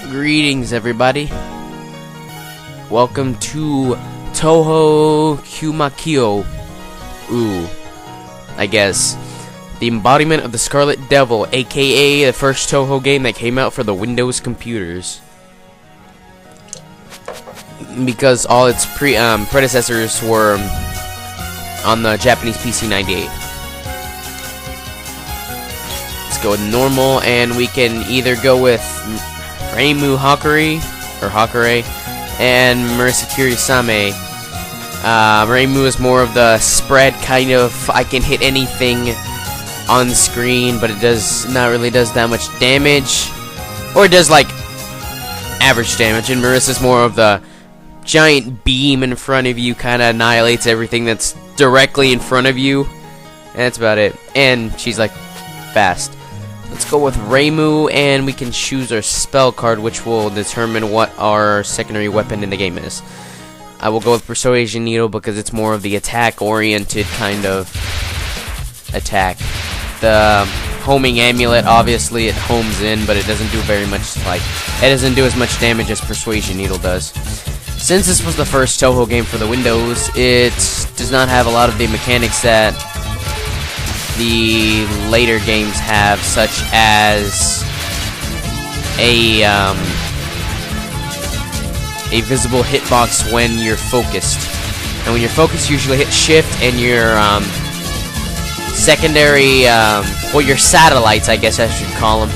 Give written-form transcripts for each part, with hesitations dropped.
Greetings, everybody. Welcome to Touhou Koumakyou. I guess. The embodiment of the Scarlet Devil, aka the first Touhou game that came out for the Windows computers. Because all its predecessors were on the Japanese PC 98. Let's go with normal, and we can either go with Reimu Hakuri, or Hakure, and Marisa Kurisame. Reimu is more of the spread kind of, I can hit anything on screen, but it does not really does that much damage. Or it does like average damage, and Marisa is more of the giant beam in front of you, kind of annihilates everything that's directly in front of you. And that's about it. And she's like fast. Let's go with Reimu, and we can choose our spell card, which will determine what our secondary weapon in the game is. I will go with Persuasion Needle because it's more of the attack-oriented kind of attack. The homing amulet, obviously, it homes in, but it doesn't do very much. It doesn't do as much damage as Persuasion Needle does. Since this was the first Touhou game for the Windows, it does not have a lot of the mechanics that the later games have, such as a visible hitbox when you're focused. And when you're focused, you usually hit shift, and your secondary, well, your satellites, I guess I should call them.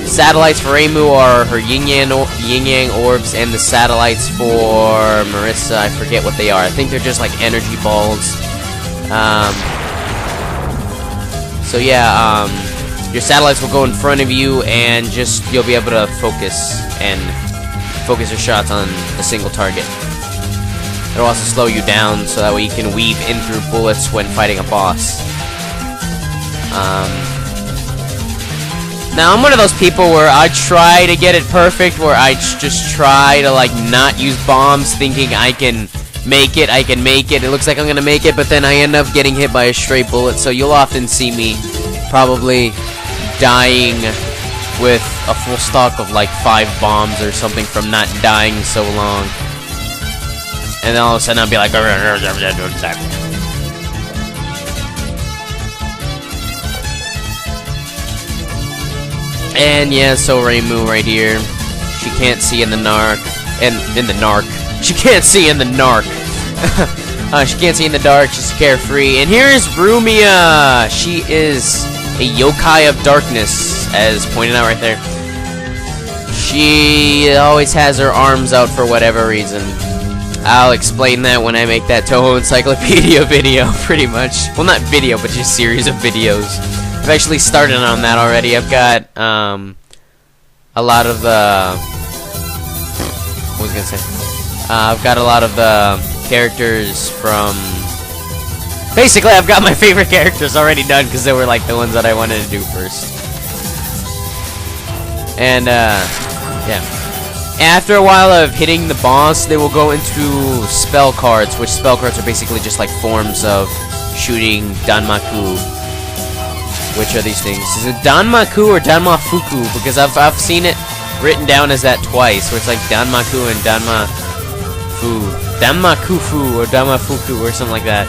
Satellites for Reimu are her yin-yang orbs, and the satellites for Marisa, I forget what they are. I think they're just like energy balls. So yeah, your satellites will go in front of you, and you'll be able to focus your shots on a single target. It'll also slow you down, so that way you can weave in through bullets when fighting a boss. Now I'm one of those people where I try to get it perfect, where I just try to like not use bombs, thinking I can make it. It looks like I'm gonna make it, but then I end up getting hit by a stray bullet. So you'll often see me probably dying with a full stock of like 5 bombs or something from not dying so long. And then all of a sudden I'll be like, and yeah, so Reimu right here, she can't see in the narc, she can't see in the narc. She can't see in the dark, she's carefree. And here is Rumia. She is a yokai of darkness, as pointed out right there. She always has her arms out for whatever reason. I'll explain that when I make that Touhou Encyclopedia video, pretty much. Well, not video, but just series of videos. I've actually started on that already. I've got a lot of the... What was I gonna say? I've got a lot of the characters from... Basically, I've got my favorite characters already done, because they were like the ones that I wanted to do first. And, yeah. After a while of hitting the boss, they will go into spell cards, which spell cards are basically just like forms of shooting Danmaku. Which are these things? Is it Danmaku or Danmafuku? Because I've seen it written down as that twice, where it's like Danmaku and Danmakufu or Danmafuku or something like that.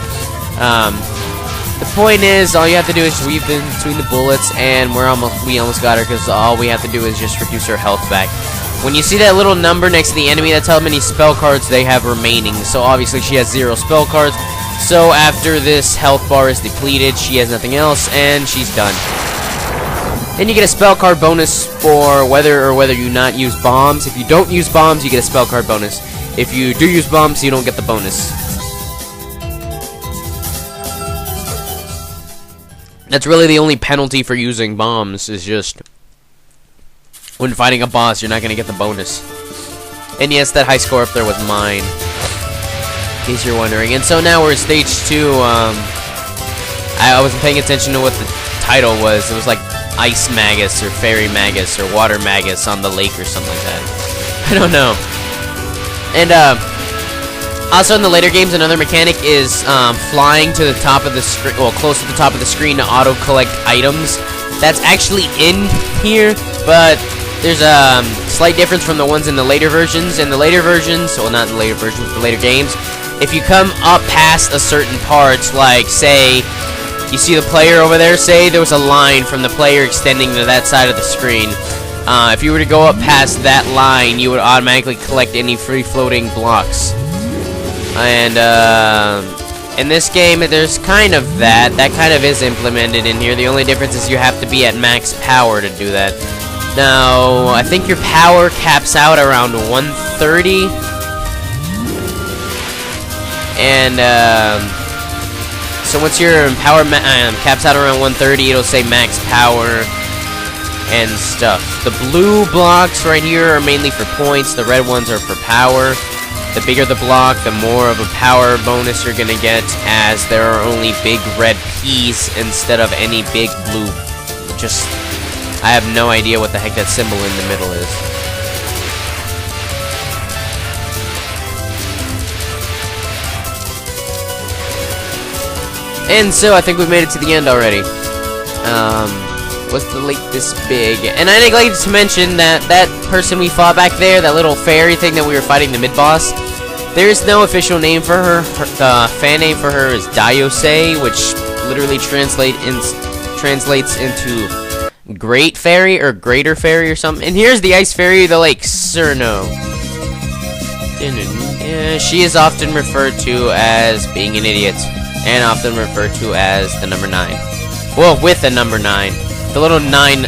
The point is, all you have to do is weave in between the bullets, and we almost got her, because all we have to do is just reduce her health back. When you see that little number next to the enemy, that's how many spell cards they have remaining. So obviously she has 0 spell cards. So after this health bar is depleted, she has nothing else, and she's done. Then you get a spell card bonus for whether you not use bombs. If you don't use bombs, you get a spell card bonus. If you do use bombs, you don't get the bonus. That's really the only penalty for using bombs, is just when fighting a boss, you're not going to get the bonus. And yes, that high score up there was mine, in case you're wondering. And so now we're at stage 2. I wasn't paying attention to what the title was. It was like Ice Magus or Fairy Magus or Water Magus on the lake or something like that. I don't know. And also in the later games, another mechanic is flying to the top of the screen, well, close to the top of the screen to auto-collect items. That's actually in here, but there's a slight difference from the ones in the later versions. In the later versions, well, not in the later versions, the later games, if you come up past a certain part, like, say, you see the player over there, say there was a line from the player extending to that side of the screen. If you were to go up past that line, you would automatically collect any free-floating blocks. And, in this game, there's kind of that. That kind of is implemented in here. The only difference is you have to be at max power to do that. Now, I think your power caps out around 130. And, so once your power caps out around 130, it'll say max power and stuff. The blue blocks right here are mainly for points. The red ones are for power. The bigger the block, the more of a power bonus you're gonna get, as there are only big red P's instead of any big blue. Just, I have no idea what the heck that symbol in the middle is. And so I think we've made it to the end already. Was the lake this big? And I neglected to mention that that person we fought back there, that little fairy thing that we were fighting, the mid-boss, there is no official name for her. The fan name for her is Dayose, which literally translates into Great Fairy or Greater Fairy or something. And here's the Ice Fairy, the Lake Cerno. She is often referred to as being an idiot, and often referred to as the number 9. Well, with the number 9. The little 9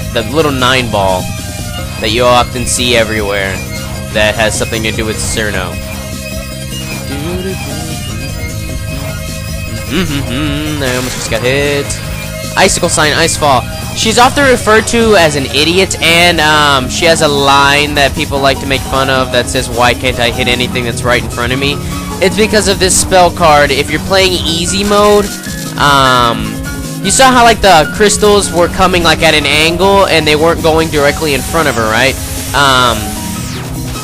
ball that you often see everywhere that has something to do with Cerno. I almost just got hit. Icicle sign, Icefall. She's often referred to as an idiot, and she has a line that people like to make fun of that says, "Why can't I hit anything that's right in front of me?" It's because of this spell card. If you're playing easy mode, you saw how, like, the crystals were coming, like, at an angle, and they weren't going directly in front of her, right?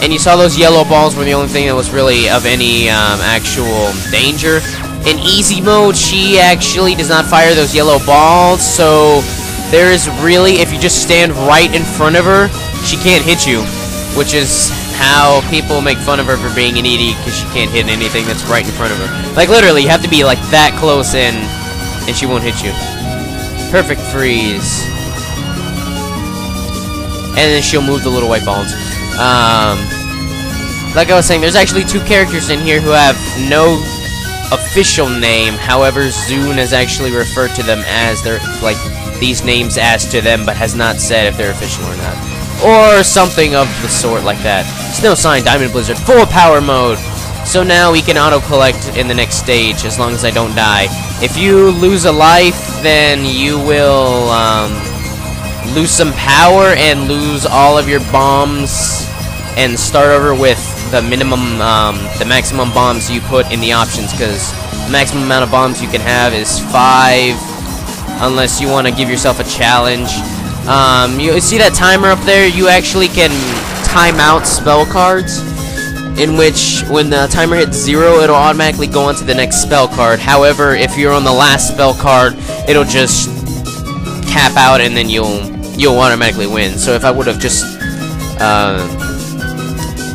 And you saw those yellow balls were the only thing that was really of any, actual danger. In easy mode, she actually does not fire those yellow balls, so there is really, if you just stand right in front of her, she can't hit you, which is how people make fun of her for being an idiot, because she can't hit anything that's right in front of her. Like, literally, you have to be, like, that close in, and she won't hit you. Perfect freeze. And then she'll move the little white balls. Like I was saying, there's actually 2 characters in here who have no official name. However, Zune has actually referred to them as their, like, these names as to them, but has not said if they're official or not. Or something of the sort like that. Snow Sign, Diamond Blizzard, full power mode. So now we can auto-collect in the next stage, as long as I don't die. If you lose a life, then you will lose some power and lose all of your bombs, and start over with the minimum, the maximum bombs you put in the options, because the maximum amount of bombs you can have is 5, unless you want to give yourself a challenge. You see that timer up there? You actually can time out spell cards, in which when the timer hits 0, it'll automatically go on to the next spell card. However, if you're on the last spell card, it'll just cap out, and then you'll automatically win. So if I would have just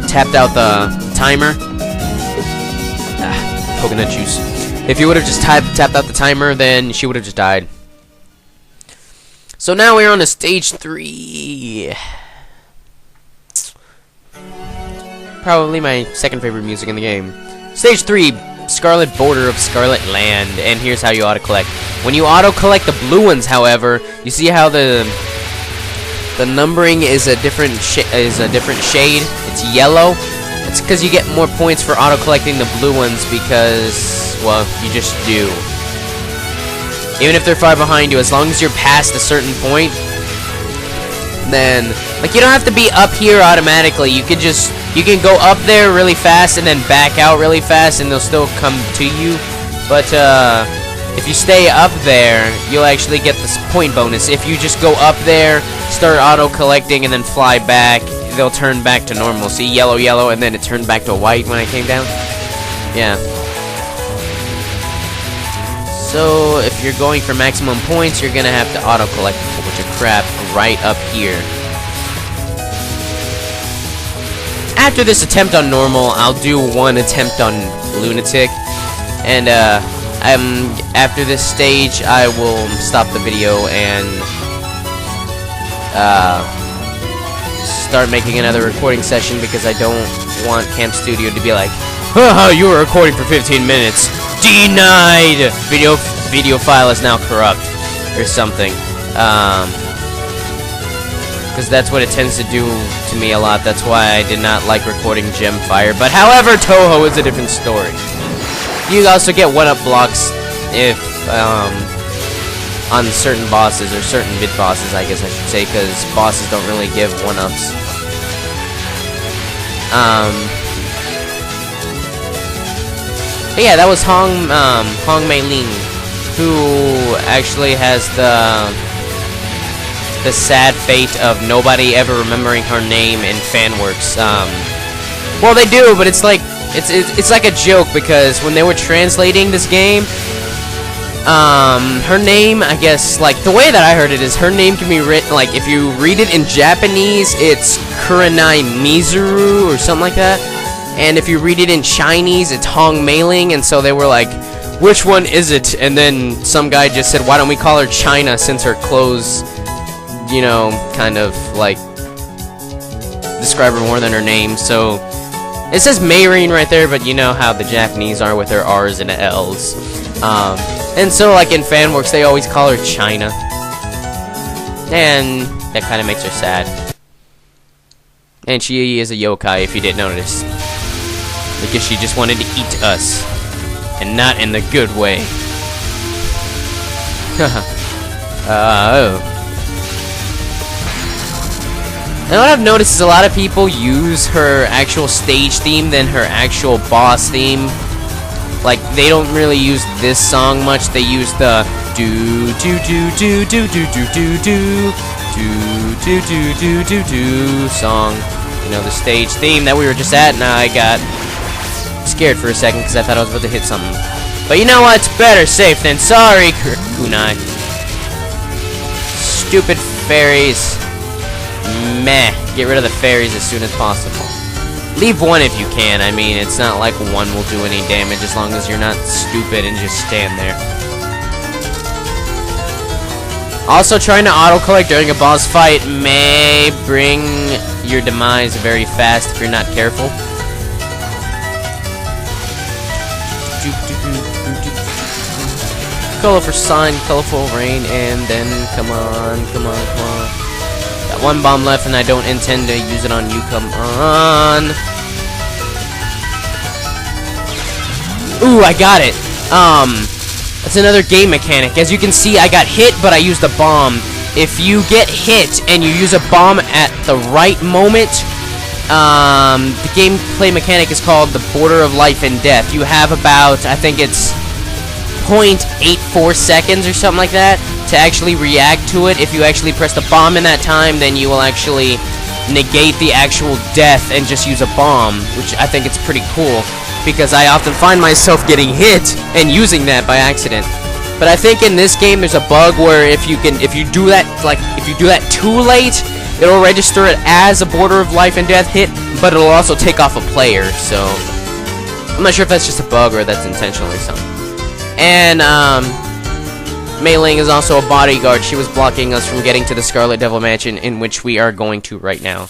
tapped out the timer, coconut juice. If you would have just tapped out the timer, then she would have just died. So now we're on to stage 3. Probably my second favorite music in the game. Stage 3, Scarlet Border of Scarlet Land, and here's how you auto-collect. When you auto-collect the blue ones, however, you see how the numbering is a different shade. It's yellow. It's because you get more points for auto-collecting the blue ones because, well, you just do. Even if they're far behind you, as long as you're past a certain point, then, like, you don't have to be up here automatically. You can go up there really fast and then back out really fast, and they'll still come to you. But if you stay up there, you'll actually get this point bonus. If you just go up there, start auto-collecting, and then fly back, they'll turn back to normal. See, yellow, yellow, and then it turned back to white when I came down? Yeah. So, if you're going for maximum points, you're gonna have to auto-collect a whole bunch of crap right up here. after this attempt on normal, I'll do one attempt on lunatic, and after this stage, I will stop the video and start making another recording session, because I don't want Camp Studio to be like, haha, you were recording for 15 minutes. Denied! Video file is now corrupt, or something. Because that's what it tends to do to me a lot. That's why I did not like recording Gemfire. But however, Touhou is a different story. You also get 1-up blocks if, on certain bosses, or certain mid-bosses, I guess I should say, because bosses don't really give 1-ups. But yeah, that was Hong Mei Ling, who actually has the sad fate of nobody ever remembering her name in fanworks. Well, they do, but it's like a joke, because when they were translating this game, her name, I guess, like, the way that I heard it is her name can be written, like, if you read it in Japanese, it's Kurenai Mizuru, or something like that, and if you read it in Chinese, it's Hong Mei Ling, and so they were like, which one is it? And then some guy just said, why don't we call her China, since her clothes, you know, kind of, like, describe her more than her name. So it says Mayreen right there, but you know how the Japanese are with their R's and L's. And so, like, in fanworks, they always call her China. And that kind of makes her sad. And she is a yokai, if you didn't notice. Because she just wanted to eat us. And not in the good way. Oh. And what I've noticed is a lot of people use her actual stage theme than her actual boss theme. Like, they don't really use this song much. They use the do do do do do do do do do do do do do do song. You know, the stage theme that we were just at. Now I got scared for a second because I thought I was about to hit something. But you know what? It's better safe than sorry, Kunai. Stupid fairies. Meh. Get rid of the fairies as soon as possible. Leave one if you can. I mean, it's not like one will do any damage as long as you're not stupid and just stand there. Also, trying to auto-collect during a boss fight may bring your demise very fast if you're not careful. Colorful sun, colorful rain, and then come on. Got one bomb left, and I don't intend to use it on you. Come on. Ooh, I got it. That's another game mechanic. As you can see, I got hit, but I used a bomb. If you get hit and you use a bomb at the right moment, the gameplay mechanic is called the border of life and death. You have about, I think it's 0.84 seconds or something like that to actually react to it. If you actually press the bomb in that time, then you will actually negate the actual death and just use a bomb, which I think it's pretty cool, because I often find myself getting hit and using that by accident. But I think in this game there's a bug where if you do that too late, it'll register it as a border of life and death hit, but it'll also take off a player. So I'm not sure if that's just a bug or that's intentional or something. And Mei Ling is also a bodyguard. She was blocking us from getting to the Scarlet Devil Mansion, in which we are going to right now.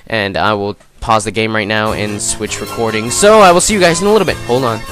And I will pause the game right now and switch recording. So I will see you guys in a little bit. Hold on.